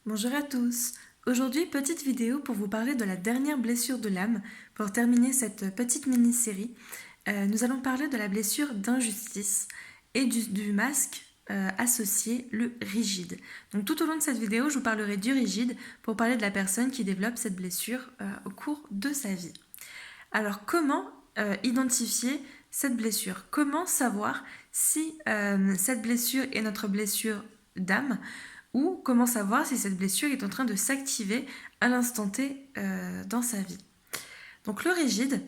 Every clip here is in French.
Bonjour à tous. Aujourd'hui, petite vidéo pour vous parler de la dernière blessure de l'âme. Pour terminer cette petite mini-série, nous allons parler de la blessure d'injustice et du masque associé, le rigide. Donc tout au long de cette vidéo, je vous parlerai du rigide pour parler de la personne qui développe cette blessure au cours de sa vie. Alors comment identifier cette blessure? Comment savoir si cette blessure est notre blessure d'âme ou comment savoir si cette blessure est en train de s'activer à l'instant T dans sa vie? Donc le rigide,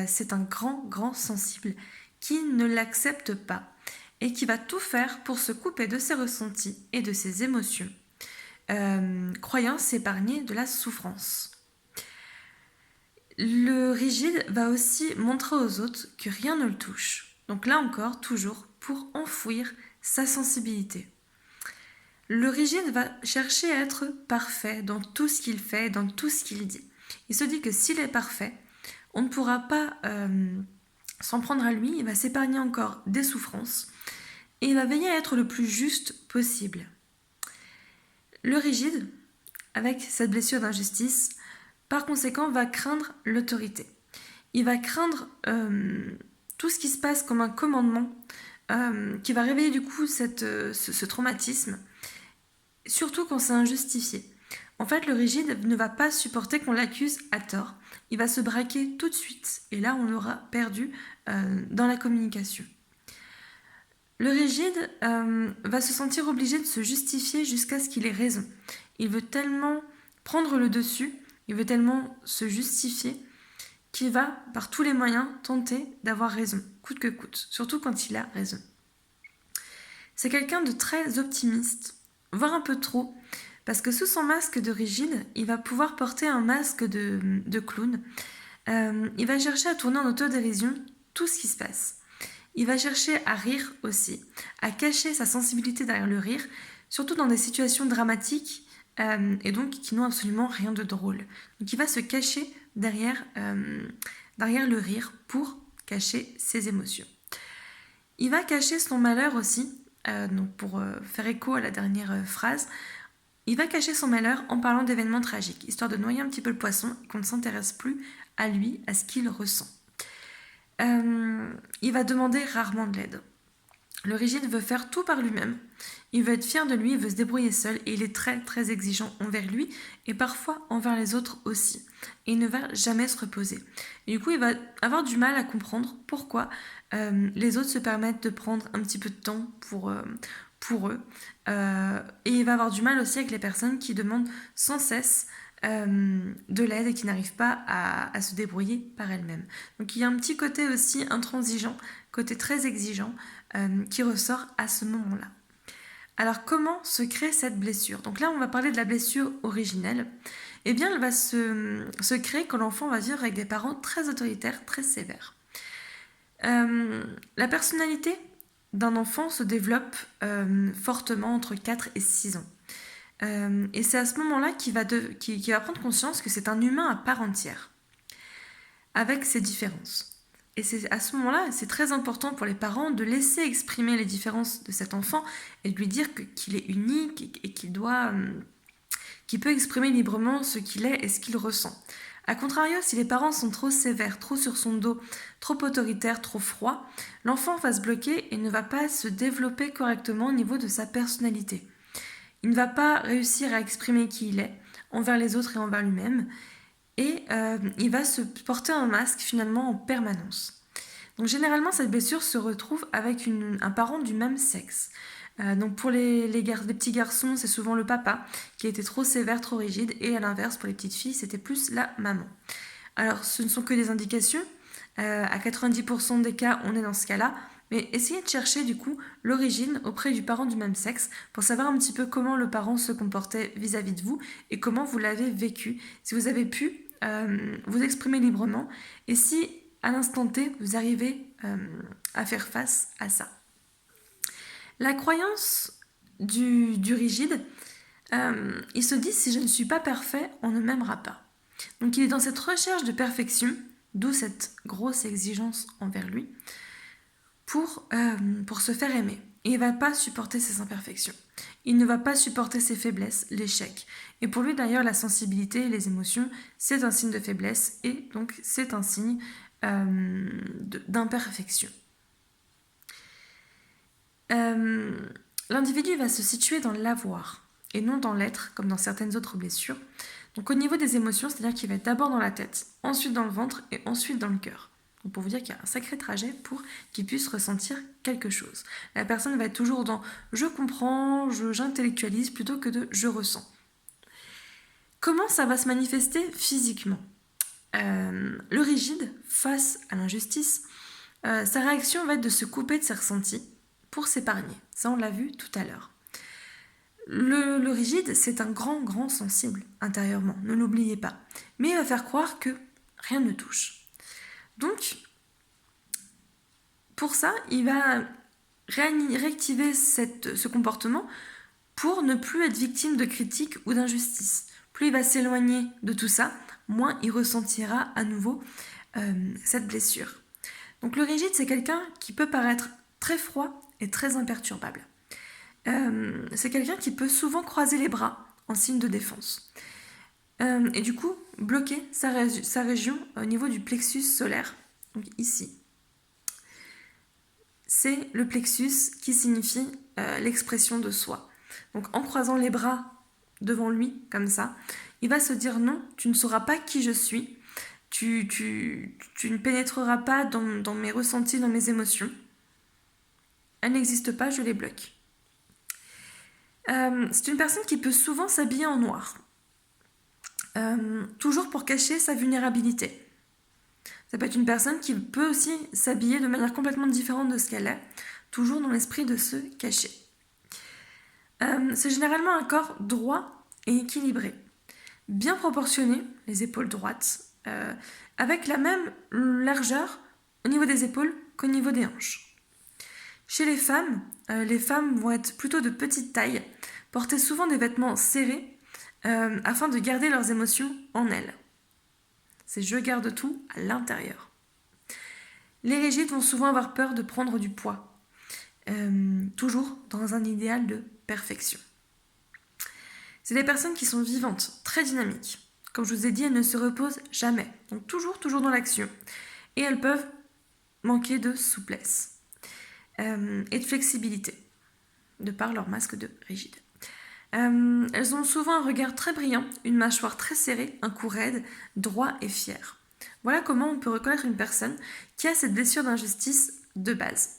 c'est un grand sensible qui ne l'accepte pas et qui va tout faire pour se couper de ses ressentis et de ses émotions, croyant s'épargner de la souffrance. Le rigide va aussi montrer aux autres que rien ne le touche. Donc là encore, toujours pour enfouir sa sensibilité. Le rigide va chercher à être parfait dans tout ce qu'il fait, dans tout ce qu'il dit. Il se dit que s'il est parfait, on ne pourra pas s'en prendre à lui, il va s'épargner encore des souffrances et il va veiller à être le plus juste possible. Le rigide, avec cette blessure d'injustice, par conséquent, va craindre l'autorité. Il va craindre tout ce qui se passe comme un commandement qui va réveiller du coup ce traumatisme, surtout quand c'est injustifié. En fait, le rigide ne va pas supporter qu'on l'accuse à tort. Il va se braquer tout de suite et là, on l'aura perdu dans la communication. Le rigide va se sentir obligé de se justifier jusqu'à ce qu'il ait raison. Il veut tellement prendre le dessus, il veut tellement se justifier qu'il va, par tous les moyens, tenter d'avoir raison, coûte que coûte, surtout quand il a raison. C'est quelqu'un de très optimiste, voire un peu trop, parce que sous son masque de rigide, il va pouvoir porter un masque de clown. Il va chercher à tourner en autodérision tout ce qui se passe. Il va chercher à rire aussi, à cacher sa sensibilité derrière le rire, surtout dans des situations dramatiques et donc qui n'ont absolument rien de drôle. Donc il va se cacher derrière le rire pour cacher ses émotions. Il va cacher son malheur aussi, donc pour faire écho à la dernière phrase, il va cacher son malheur en parlant d'événements tragiques, histoire de noyer un petit peu le poisson et qu'on ne s'intéresse plus à lui, à ce qu'il ressent. Il va demander rarement de l'aide. Le rigide veut faire tout par lui-même, il veut être fier de lui, il veut se débrouiller seul et il est très exigeant envers lui et parfois envers les autres aussi. Et il ne va jamais se reposer. Et du coup, il va avoir du mal à comprendre pourquoi les autres se permettent de prendre un petit peu de temps pour eux. Et il va avoir du mal aussi avec les personnes qui demandent sans cesse de l'aide et qui n'arrivent pas à se débrouiller par elles-mêmes. Donc il y a un petit côté aussi intransigeant, côté très exigeant, qui ressort à ce moment-là. Alors comment se crée cette blessure? Donc là on va parler de la blessure originelle. Eh bien elle va se créer quand l'enfant va vivre avec des parents très autoritaires, très sévères. La personnalité d'un enfant se développe fortement entre 4 et 6 ans. Et c'est à ce moment-là qu'il va prendre conscience que c'est un humain à part entière, avec ses différences. Et c'est à ce moment-là, c'est très important pour les parents de laisser exprimer les différences de cet enfant et de lui dire qu'il est unique et qu'il peut exprimer librement ce qu'il est et ce qu'il ressent. A contrario, si les parents sont trop sévères, trop sur son dos, trop autoritaires, trop froids, l'enfant va se bloquer et ne va pas se développer correctement au niveau de sa personnalité. Il ne va pas réussir à exprimer qui il est envers les autres et envers lui-même et il va se porter un masque finalement en permanence. Donc généralement cette blessure se retrouve avec un parent du même sexe. Donc pour les petits garçons, c'est souvent le papa qui a été trop sévère, trop rigide, et à l'inverse pour les petites filles, c'était plus la maman. Alors ce ne sont que des indications, à 90% des cas on est dans ce cas-là, mais essayez de chercher du coup l'origine auprès du parent du même sexe pour savoir un petit peu comment le parent se comportait vis-à-vis de vous et comment vous l'avez vécu, si vous avez pu vous exprimer librement et si à l'instant T vous arrivez à faire face à ça. La croyance du rigide, il se dit si je ne suis pas parfait, on ne m'aimera pas. Donc il est dans cette recherche de perfection, d'où cette grosse exigence envers lui, pour se faire aimer. et il ne va pas supporter ses imperfections. Il ne va pas supporter ses faiblesses, l'échec. Et pour lui d'ailleurs, la sensibilité et les émotions, c'est un signe de faiblesse et donc c'est un signe d'imperfection. L'individu va se situer dans l'avoir et non dans l'être, comme dans certaines autres blessures. Donc au niveau des émotions, c'est-à-dire qu'il va être d'abord dans la tête, ensuite dans le ventre et ensuite dans le cœur. Donc pour vous dire qu'il y a un sacré trajet pour qu'il puisse ressentir quelque chose. La personne va être toujours dans « je comprends »,« j'intellectualise » plutôt que de « je ressens ». Comment ça va se manifester physiquement ? Le rigide, face à l'injustice, sa réaction va être de se couper de ses ressentis pour s'épargner. Ça, on l'a vu tout à l'heure. Le rigide, c'est un grand sensible intérieurement, ne l'oubliez pas. Mais il va faire croire que rien ne touche. Donc, pour ça, il va réactiver ce comportement pour ne plus être victime de critiques ou d'injustices. Plus il va s'éloigner de tout ça, moins il ressentira à nouveau cette blessure. Donc le rigide, c'est quelqu'un qui peut paraître très froid et très imperturbable. C'est quelqu'un qui peut souvent croiser les bras en signe de défense. Et du coup, bloquer sa région au niveau du plexus solaire, donc ici. C'est le plexus qui signifie l'expression de soi. Donc en croisant les bras devant lui, comme ça, il va se dire non, tu ne sauras pas qui je suis, tu ne pénétreras pas dans mes ressentis, dans mes émotions. Elles n'existent pas, je les bloque. C'est une personne qui peut souvent s'habiller en noir, toujours pour cacher sa vulnérabilité. Ça peut être une personne qui peut aussi s'habiller de manière complètement différente de ce qu'elle est, toujours dans l'esprit de se cacher. C'est généralement un corps droit et équilibré, bien proportionné, les épaules droites, avec la même largeur au niveau des épaules qu'au niveau des hanches. Chez les femmes vont être plutôt de petite taille, porter souvent des vêtements serrés afin de garder leurs émotions en elles. C'est « je garde tout à l'intérieur ». Les rigides vont souvent avoir peur de prendre du poids, toujours dans un idéal de perfection. C'est des personnes qui sont vivantes, très dynamiques. Comme je vous ai dit, elles ne se reposent jamais, donc toujours dans l'action. Et elles peuvent manquer de souplesse et de flexibilité, de par leur masque de rigide. Elles ont souvent un regard très brillant, une mâchoire très serrée, un cou raide, droit et fier. Voilà comment on peut reconnaître une personne qui a cette blessure d'injustice de base.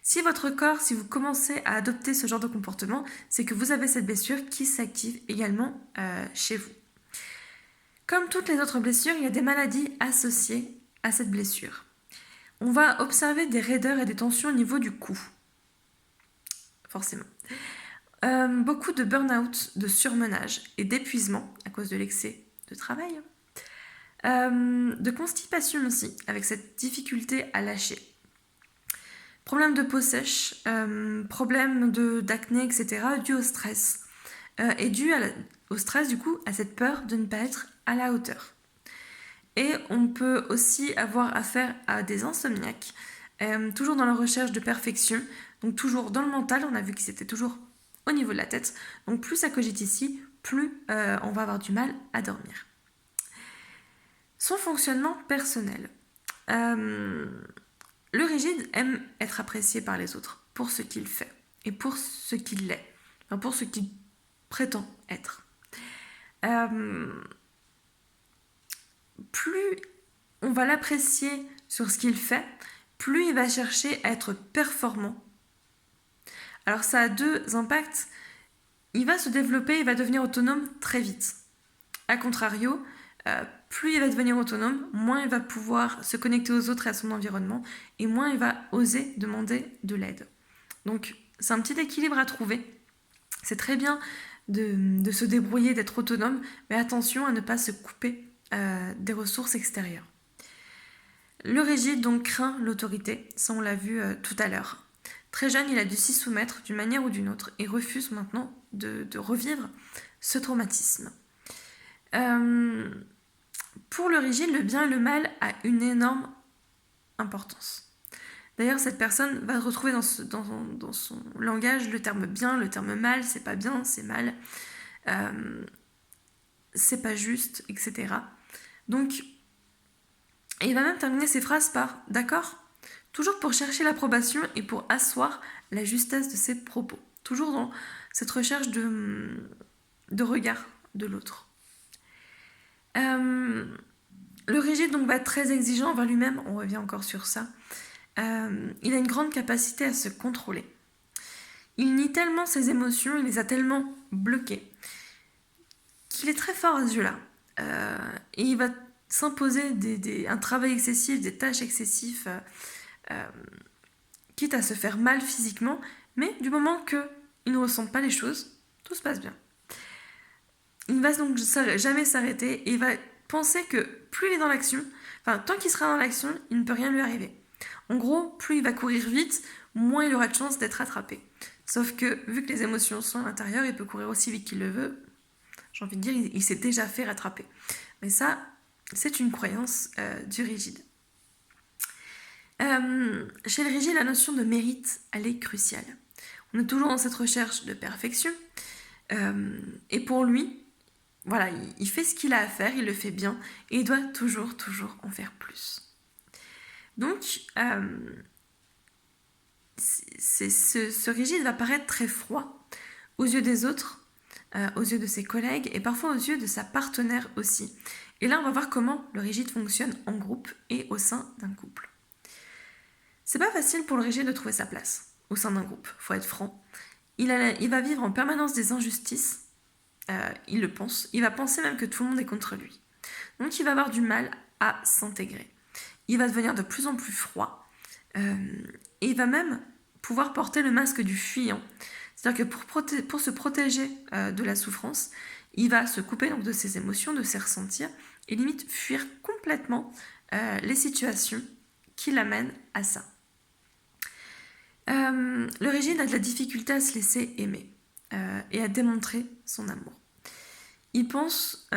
Si votre corps, si vous commencez à adopter ce genre de comportement, c'est que vous avez cette blessure qui s'active également chez vous. Comme toutes les autres blessures, il y a des maladies associées à cette blessure. On va observer des raideurs et des tensions au niveau du cou, forcément. Beaucoup de burn-out, de surmenage et d'épuisement à cause de l'excès de travail. De constipation aussi, avec cette difficulté à lâcher. Problème de peau sèche, problème d'acné, etc., dû au stress. Et dû au stress, du coup, à cette peur de ne pas être à la hauteur. Et on peut aussi avoir affaire à des insomniaques, toujours dans la recherche de perfection, donc toujours dans le mental, on a vu que c'était toujours au niveau de la tête, donc plus ça cogite ici, plus on va avoir du mal à dormir. Son fonctionnement personnel. Le rigide aime être apprécié par les autres pour ce qu'il fait et pour ce qu'il est, enfin pour ce qu'il prétend être. Plus on va l'apprécier sur ce qu'il fait, plus il va chercher à être performant. Alors ça a deux impacts. Il va se développer, il va devenir autonome très vite. A contrario, plus il va devenir autonome, moins il va pouvoir se connecter aux autres et à son environnement, et moins il va oser demander de l'aide. Donc c'est un petit équilibre à trouver. C'est très bien de se débrouiller, d'être autonome, mais attention à ne pas se couper des ressources extérieures. Le rigide donc craint l'autorité, ça on l'a vu tout à l'heure. Très jeune, il a dû s'y soumettre d'une manière ou d'une autre et refuse maintenant de revivre ce traumatisme. Pour le rigide, le bien et le mal a une énorme importance. D'ailleurs, cette personne va retrouver dans son langage le terme bien, le terme mal, c'est pas bien, c'est mal, c'est pas juste, etc. Donc, il va même terminer ses phrases par d'accord, toujours pour chercher l'approbation et pour asseoir la justesse de ses propos. Toujours dans cette recherche de regard de l'autre. Le rigide donc va être très exigeant envers lui-même, on revient encore sur ça. Il a une grande capacité à se contrôler. Il nie tellement ses émotions, il les a tellement bloquées, qu'il est très fort à ce jeu-là. Et il va s'imposer un travail excessif, des tâches excessives, quitte à se faire mal physiquement, mais du moment qu'il ne ressent pas les choses, tout se passe bien. Il ne va donc jamais s'arrêter et il va penser que plus il est dans l'action, tant qu'il sera dans l'action, il ne peut rien lui arriver. En gros, plus il va courir vite, moins il aura de chance d'être rattrapé. Sauf que, vu que les émotions sont à l'intérieur, il peut courir aussi vite qu'il le veut. J'ai envie de dire, il s'est déjà fait rattraper. Mais ça, c'est une croyance du rigide. Chez le rigide, la notion de mérite, elle est cruciale. On est toujours dans cette recherche de perfection. Et pour lui, voilà, il fait ce qu'il a à faire, il le fait bien, et il doit toujours en faire plus. Donc, ce rigide va paraître très froid aux yeux des autres, aux yeux de ses collègues, et parfois aux yeux de sa partenaire aussi. Et là, on va voir comment le rigide fonctionne en groupe et au sein d'un couple. C'est pas facile pour le rigide de trouver sa place au sein d'un groupe, faut être franc. Il va vivre en permanence des injustices, il le pense, il va penser même que tout le monde est contre lui. Donc il va avoir du mal à s'intégrer. Il va devenir de plus en plus froid, et il va même pouvoir porter le masque du fuyant. C'est-à-dire que pour se protéger de la souffrance, il va se couper donc de ses émotions, de ses ressentis, et limite fuir complètement les situations qui l'amènent à ça. Le rigide a de la difficulté à se laisser aimer et à démontrer son amour. Il pense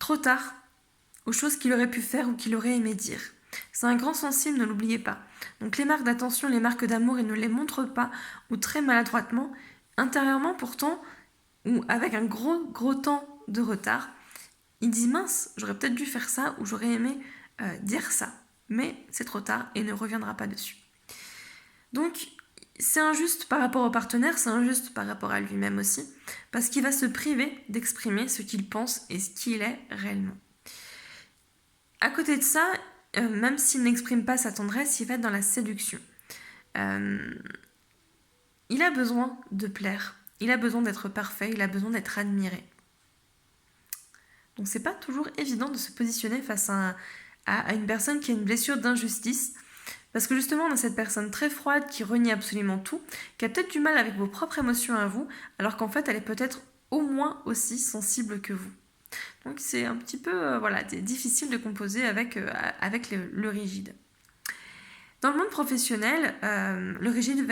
trop tard aux choses qu'il aurait pu faire ou qu'il aurait aimé dire. C'est un grand sensible, ne l'oubliez pas. Donc les marques d'attention, les marques d'amour, il ne les montre pas ou très maladroitement. Intérieurement pourtant, ou avec un gros temps de retard, il dit mince, j'aurais peut-être dû faire ça ou j'aurais aimé dire ça. Mais c'est trop tard et ne reviendra pas dessus. Donc c'est injuste par rapport au partenaire, c'est injuste par rapport à lui-même aussi, parce qu'il va se priver d'exprimer ce qu'il pense et ce qu'il est réellement. À côté de ça, même s'il n'exprime pas sa tendresse, il va être dans la séduction. Il a besoin de plaire, il a besoin d'être parfait, il a besoin d'être admiré. Donc c'est pas toujours évident de se positionner face à une personne qui a une blessure d'injustice, parce que justement on a cette personne très froide qui renie absolument tout, qui a peut-être du mal avec vos propres émotions à vous, alors qu'en fait elle est peut-être au moins aussi sensible que vous. Donc c'est un petit peu difficile de composer avec le rigide. Dans le monde professionnel, le rigide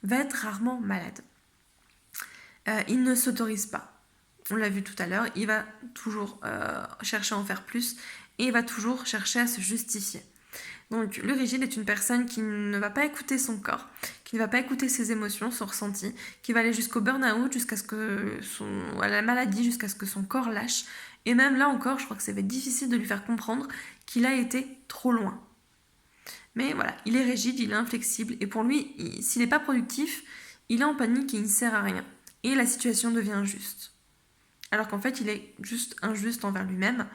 va être rarement malade. Il ne s'autorise pas. On l'a vu tout à l'heure, il va toujours chercher à en faire plus et il va toujours chercher à se justifier. Donc le rigide est une personne qui ne va pas écouter son corps, qui ne va pas écouter ses émotions, son ressenti, qui va aller jusqu'au burn-out, à la maladie, jusqu'à ce que son corps lâche. Et même là encore, je crois que ça va être difficile de lui faire comprendre qu'il a été trop loin. Mais voilà, il est rigide, il est inflexible, et pour lui, s'il n'est pas productif, il est en panique et il ne sert à rien. Et la situation devient injuste. Alors qu'en fait, il est juste injuste envers lui-même.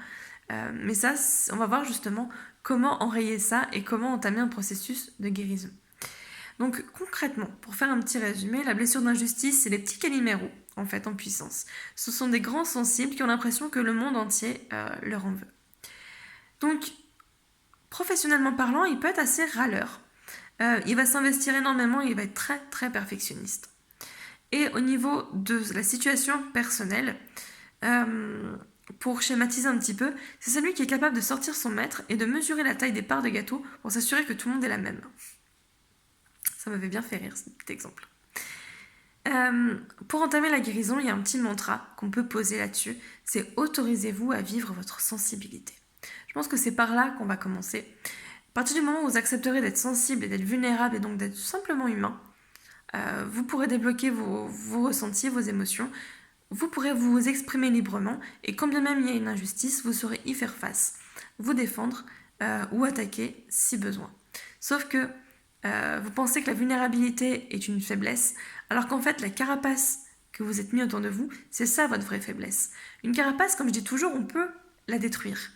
Mais ça, on va voir justement comment enrayer ça et comment entamer un processus de guérison. Donc concrètement, pour faire un petit résumé, la blessure d'injustice, c'est les petits caliméros en fait en puissance. Ce sont des grands sensibles qui ont l'impression que le monde entier leur en veut. Donc professionnellement parlant, il peut être assez râleur. Il va s'investir énormément et il va être très très perfectionniste. Et au niveau de la situation personnelle, pour schématiser un petit peu, c'est celui qui est capable de sortir son mètre et de mesurer la taille des parts de gâteau pour s'assurer que tout le monde est la même. Ça m'avait bien fait rire, ce petit exemple. Pour entamer la guérison, il y a un petit mantra qu'on peut poser là-dessus, c'est « Autorisez-vous à vivre votre sensibilité ». Je pense que c'est par là qu'on va commencer. partir du moment où vous accepterez d'être sensible et d'être vulnérable et donc d'être tout simplement humain, vous pourrez débloquer vos ressentis, vos émotions, vous pourrez vous exprimer librement et quand bien même il y a une injustice, vous saurez y faire face, vous défendre ou attaquer si besoin. Sauf que vous pensez que la vulnérabilité est une faiblesse, alors qu'en fait la carapace que vous êtes mis autour de vous, c'est ça votre vraie faiblesse. Une carapace, comme je dis toujours, on peut la détruire.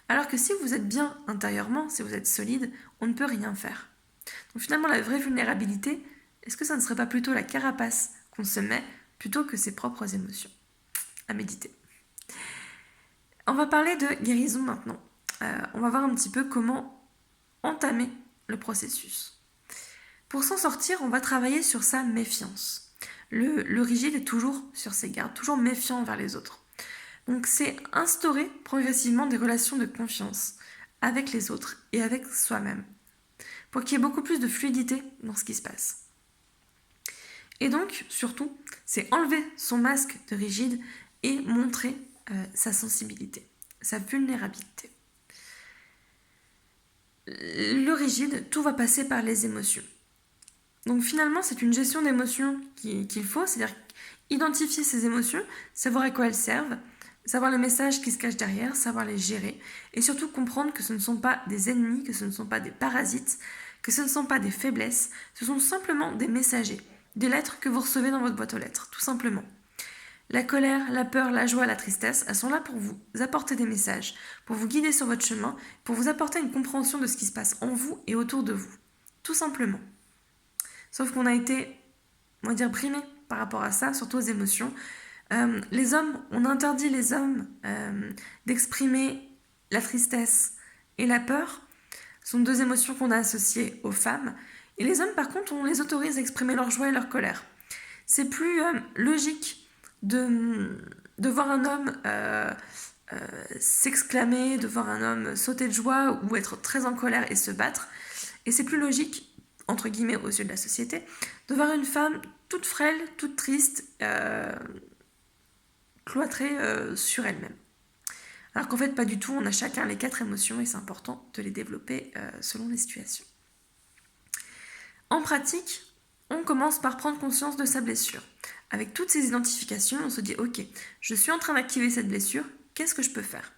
Alors que si vous êtes bien intérieurement, si vous êtes solide, on ne peut rien faire. Donc finalement, la vraie vulnérabilité, est-ce que ça ne serait pas plutôt la carapace qu'on se met plutôt que ses propres émotions? À méditer. On va parler de guérison maintenant. On va voir un petit peu comment entamer le processus. Pour s'en sortir, on va travailler sur sa méfiance. Le rigide est toujours sur ses gardes, toujours méfiant envers les autres. Donc c'est instaurer progressivement des relations de confiance avec les autres et avec soi-même, pour qu'il y ait beaucoup plus de fluidité dans ce qui se passe. Et donc, surtout, c'est enlever son masque de rigide et montrer sa sensibilité, sa vulnérabilité. Le rigide, tout va passer par les émotions. Donc finalement, c'est une gestion d'émotions qu'il faut, c'est-à-dire identifier ces émotions, savoir à quoi elles servent, savoir les messages qui se cachent derrière, savoir les gérer, et surtout comprendre que ce ne sont pas des ennemis, que ce ne sont pas des parasites, que ce ne sont pas des faiblesses, ce sont simplement des messagers, des lettres que vous recevez dans votre boîte aux lettres, tout simplement. La colère, la peur, la joie, la tristesse, elles sont là pour vous apporter des messages, pour vous guider sur votre chemin, pour vous apporter une compréhension de ce qui se passe en vous et autour de vous, tout simplement. Sauf qu'on a été, on va dire, brimé par rapport à ça, surtout aux émotions. Les hommes, on interdit les hommes d'exprimer la tristesse et la peur. Ce sont deux émotions qu'on a associées aux femmes. Et les hommes, par contre, on les autorise à exprimer leur joie et leur colère. C'est plus logique de voir un homme s'exclamer, de voir un homme sauter de joie ou être très en colère et se battre. Et c'est plus logique, entre guillemets, aux yeux de la société, de voir une femme toute frêle, toute triste, cloîtrée sur elle-même. Alors qu'en fait, pas du tout, on a chacun les 4 émotions et c'est important de les développer selon les situations. En pratique, on commence par prendre conscience de sa blessure. Avec toutes ces identifications, on se dit « Ok, je suis en train d'activer cette blessure, qu'est-ce que je peux faire ?»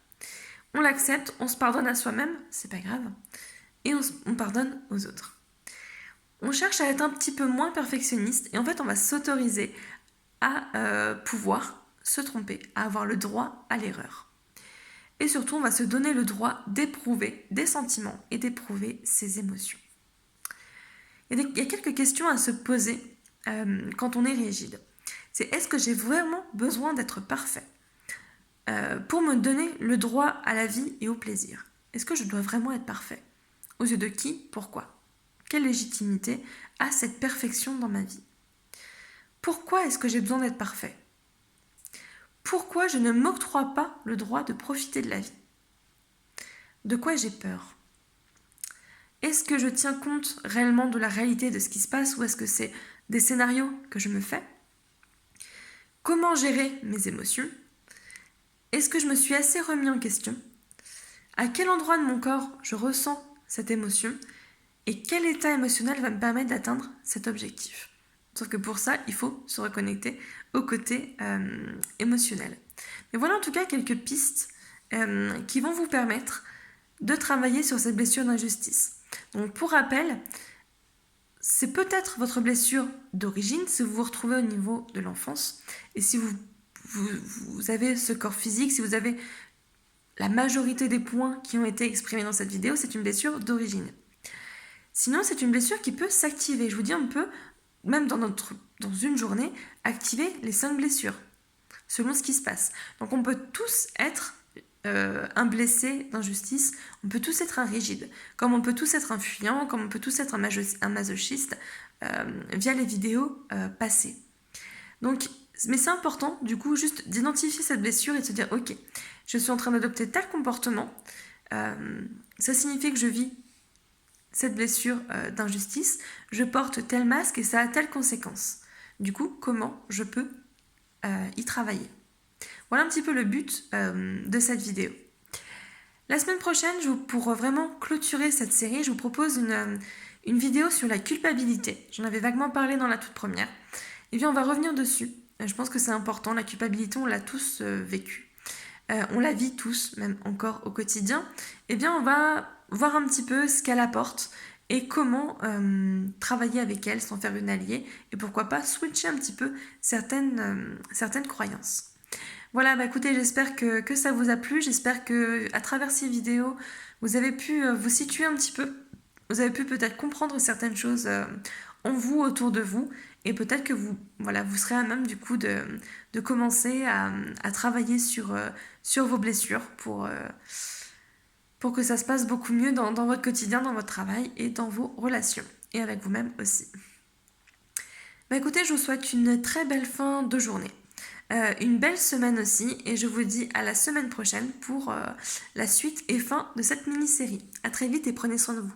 On l'accepte, on se pardonne à soi-même, c'est pas grave, et on pardonne aux autres. On cherche à être un petit peu moins perfectionniste et en fait on va s'autoriser à pouvoir se tromper, à avoir le droit à l'erreur. Et surtout on va se donner le droit d'éprouver des sentiments et d'éprouver ses émotions. Il y a quelques questions à se poser quand on est rigide. C'est est-ce que j'ai vraiment besoin d'être parfait pour me donner le droit à la vie et au plaisir? Est-ce que je dois vraiment être parfait? Aux yeux de qui? Pourquoi? Quelle légitimité a cette perfection dans ma vie? Pourquoi est-ce que j'ai besoin d'être parfait? Pourquoi je ne m'octroie pas le droit de profiter de la vie? De quoi j'ai peur? Est-ce que je tiens compte réellement de la réalité de ce qui se passe ou est-ce que c'est des scénarios que je me fais? Comment gérer mes émotions? Est-ce que je me suis assez remis en question? À quel endroit de mon corps je ressens cette émotion? Et quel état émotionnel va me permettre d'atteindre cet objectif? Sauf que pour ça, il faut se reconnecter au côté émotionnel. Mais voilà en tout cas quelques pistes qui vont vous permettre de travailler sur cette blessure d'injustice. Donc pour rappel, c'est peut-être votre blessure d'origine si vous vous retrouvez au niveau de l'enfance et si vous avez ce corps physique, si vous avez la majorité des points qui ont été exprimés dans cette vidéo, c'est une blessure d'origine. Sinon, c'est une blessure qui peut s'activer. Je vous dis, on peut, même dans une journée, activer les 5 blessures, selon ce qui se passe. Donc on peut tous être un blessé d'injustice, on peut tous être un rigide, comme on peut tous être un fuyant, comme on peut tous être un masochiste, via les vidéos passées. Donc, mais c'est important, du coup, juste d'identifier cette blessure et de se dire, ok, je suis en train d'adopter tel comportement, ça signifie que je vis cette blessure d'injustice, je porte tel masque et ça a telle conséquence. Du coup, comment je peux y travailler? Voilà un petit peu le but de cette vidéo. La semaine prochaine, pour vraiment clôturer cette série, je vous propose une vidéo sur la culpabilité. J'en avais vaguement parlé dans la toute première. Et bien, on va revenir dessus. Je pense que c'est important. La culpabilité, on l'a tous vécue. On la vit tous, même encore au quotidien. Eh bien, on va voir un petit peu ce qu'elle apporte et comment travailler avec elle sans faire une alliée. Et pourquoi pas switcher un petit peu certaines croyances. Voilà, bah écoutez, j'espère que ça vous a plu. J'espère que à travers ces vidéos, vous avez pu vous situer un petit peu. Vous avez pu peut-être comprendre certaines choses en vous, autour de vous. Et peut-être que vous serez à même du coup de commencer à travailler sur vos blessures pour que ça se passe beaucoup mieux dans votre quotidien, dans votre travail et dans vos relations. Et avec vous-même aussi. Bah écoutez, je vous souhaite une très belle fin de journée. Une belle semaine aussi et je vous dis à la semaine prochaine pour la suite et fin de cette mini-série. À très vite et prenez soin de vous.